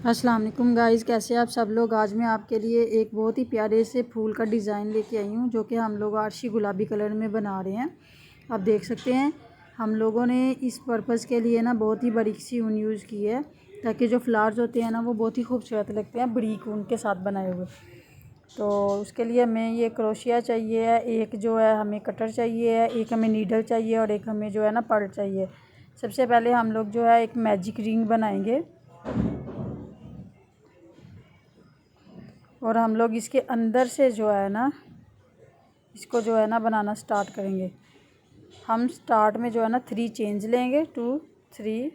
अस्सलाम वालेकुम गाइज़, कैसे आप सब लोग। आज मैं आपके लिए एक बहुत ही प्यारे से फूल का डिज़ाइन लेके आई हूँ जो कि हम लोग आर्शी गुलाबी कलर में बना रहे हैं। आप देख सकते हैं हम लोगों ने इस पर्पज़ के लिए ना बहुत ही बारीक सी ऊन यूज़ की है ताकि जो फ्लावर्स होते हैं ना वो बहुत ही खूबसूरत लगते हैं बारीक ऊन के साथ बनाए हुए। तो उसके लिए हमें ये क्रोशिया चाहिए है, एक जो है हमें कटर चाहिए है, एक हमें नीडल चाहिए और एक हमें जो है ना पर्ल चाहिए। सबसे पहले हम लोग जो है एक मैजिक रिंग बनाएंगे और हम लोग इसके अंदर से जो है ना इसको जो है ना बनाना स्टार्ट करेंगे। हम स्टार्ट में जो है ना 3 चेंज लेंगे, 2 3,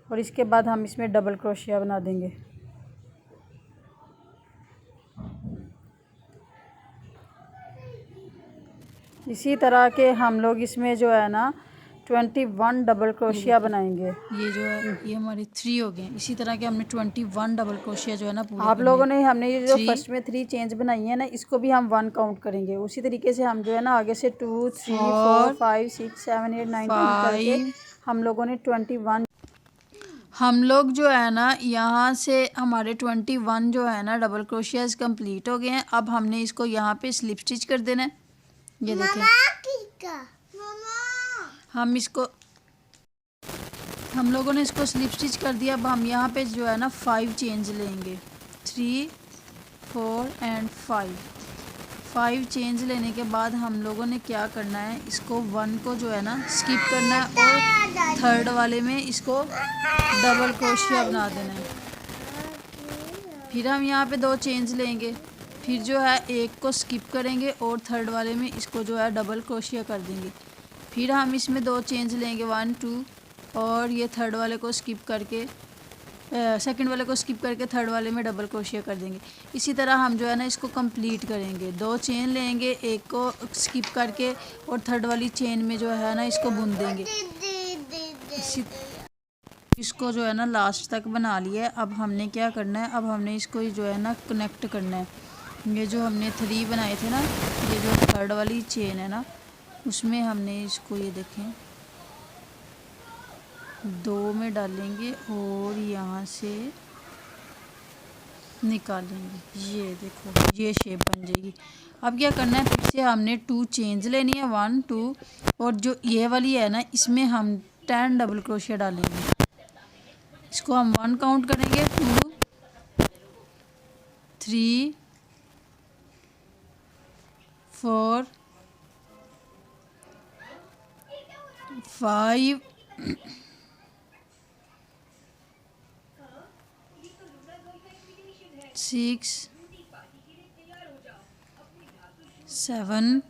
और इसके बाद हम इसमें डबल क्रोशिया बना देंगे। इसी तरह के हम लोग इसमें जो है ना 21 डबल क्रोशिया बनाएंगे। ये जो है ये हमारे 3 हो गए। इसी तरह के हमने 21 डबल क्रोशिया जो है ना पूरे आप लोगों ने हमने ये जो 3 फर्स्ट में 3 चेंज बनाई है ना इसको भी हम 1 काउंट करेंगे। उसी तरीके से हम जो है ना आगे से 2 3 4 5 6 7 8 9 10 करके 5 हम लोगों ने 21। हम लोग जो है ना यहाँ से हमारे 21 जो है ना डबल क्रोशियाज कंप्लीट हो गए हैं। अब हमने इसको यहाँ पे स्लिप स्टिच कर देना है। ये देखें हम लोगों ने इसको स्लिप स्टिच कर दिया। अब हम यहाँ पे जो है ना 5 चेंज लेंगे, 3 4 एंड 5 चेंज लेने के बाद हम लोगों ने क्या करना है, इसको 1 को जो है ना स्किप करना है और थर्ड वाले में इसको डबल क्रोशिया बना देना है। फिर हम यहाँ पे 2 चेंज लेंगे, फिर जो है एक को स्किप करेंगे और थर्ड वाले में इसको जो है डबल क्रोशिया कर देंगे। फिर हम इसमें 2 चेंज लेंगे, 1 2, और ये थर्ड वाले को स्किप करके सेकंड वाले को स्किप करके थर्ड वाले में डबल क्रोशिया कर देंगे। इसी तरह हम जो है ना इसको कंप्लीट करेंगे। 2 चेन लेंगे, एक को स्किप करके और थर्ड वाली चेन में जो है ना इसको बुन देंगे। इसको जो है ना लास्ट तक बना लिया है। अब हमने क्या करना है, अब हमने इसको जो है ना कनेक्ट करना है। ये जो हमने 3 बनाए थे ना, ये जो थर्ड वाली चेन है ना उसमें हमने इसको ये देखें 2 में डालेंगे और यहाँ से निकालेंगे। ये देखो ये शेप बन जाएगी। अब क्या करना है, फिर से हमने 2 चेंज लेनी है, 1 2, और जो ये वाली है ना इसमें हम 10 डबल क्रोशिया डालेंगे। इसको हम 1 काउंट करेंगे, 2 3 4 5 6 7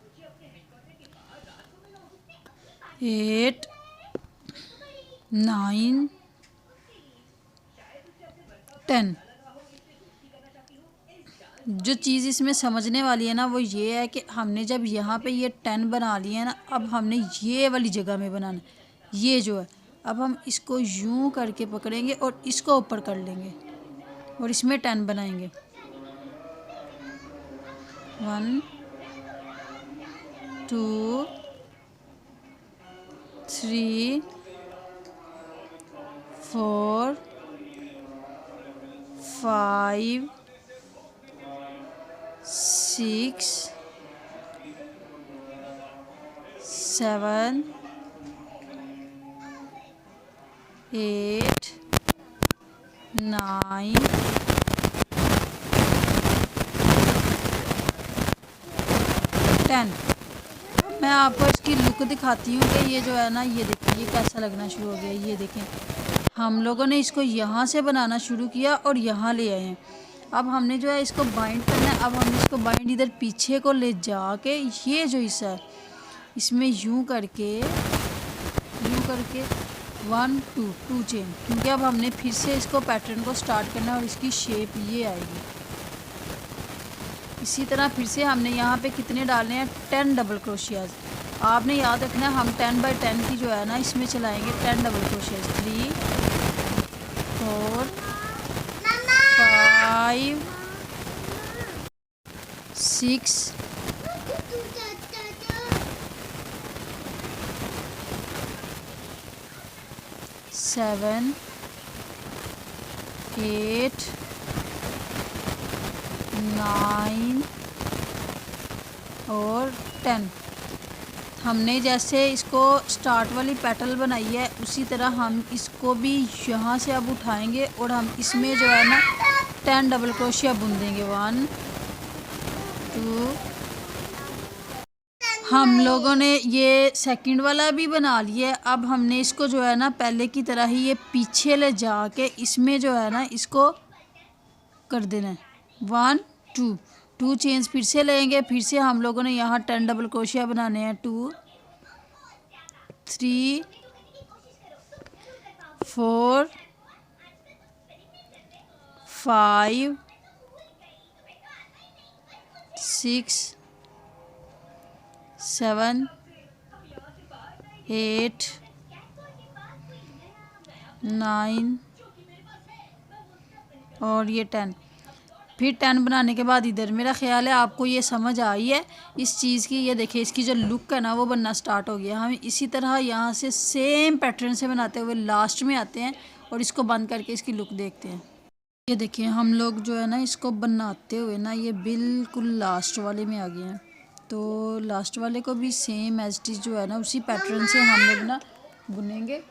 8 9 10। जो चीज़ इसमें समझने वाली है ना वो ये है कि हमने जब यहाँ पे ये 10 बना लिए है ना, अब हमने ये वाली जगह में बनाना है। ये जो है अब हम इसको यूं करके पकड़ेंगे और इसको ऊपर कर लेंगे और इसमें 10 बनाएंगे। 1 2 3 4 5 6 7 8 9 10। मैं आपको इसकी लुक दिखाती हूँ कि ये जो है ना, ये देखिए ये कैसा लगना शुरू हो गया। ये देखें हम लोगों ने इसको यहाँ से बनाना शुरू किया और यहाँ ले आए हैं। अब हमने जो है इसको बाइंड करना है। अब हमने इसको बाइंड इधर पीछे को ले जाके ये जो हिस्सा है इसमें यूं करके 1 2 चेन, क्योंकि अब हमने फिर से इसको पैटर्न को स्टार्ट करना है और इसकी शेप ये आएगी। इसी तरह फिर से हमने यहाँ पे कितने डालने हैं, 10 डबल क्रोशियाज। आपने याद रखना है हम 10 बाई 10 की जो है ना इसमें चलाएंगे 10 डबल क्रोशियाज। 3 4 5 6 7 8 9 और 10। हमने जैसे इसको स्टार्ट वाली पेटल बनाई है उसी तरह हम इसको भी यहाँ से अब उठाएंगे और हम इसमें जो है ना 10 डबल क्रोशिया बुन देंगे। 1 2। हम लोगों ने ये सेकंड वाला भी बना लिया है। अब हमने इसको जो है ना पहले की तरह ही ये पीछे ले जाके इसमें जो है ना इसको कर देना है। 1 2 2 चेन्स फिर से लेंगे। फिर से हम लोगों ने यहाँ 10 डबल क्रोशिया बनाने हैं। 2 3 4 5 6 7 8 9 और ये 10। फिर 10 बनाने के बाद इधर मेरा ख्याल है आपको ये समझ आई है इस चीज़ की। ये देखिए इसकी जो लुक है ना वो बनना स्टार्ट हो गया। हम इसी तरह यहाँ से सेम पैटर्न से बनाते हुए लास्ट में आते हैं और इसको बंद करके इसकी लुक देखते हैं। ये देखिए हम लोग जो है ना इसको बनाते हुए ना ये बिल्कुल लास्ट वाले में आ गए हैं। तो लास्ट वाले को भी सेम एज इट इज़ जो है ना उसी पैटर्न से हम लोग ना बुनेंगे।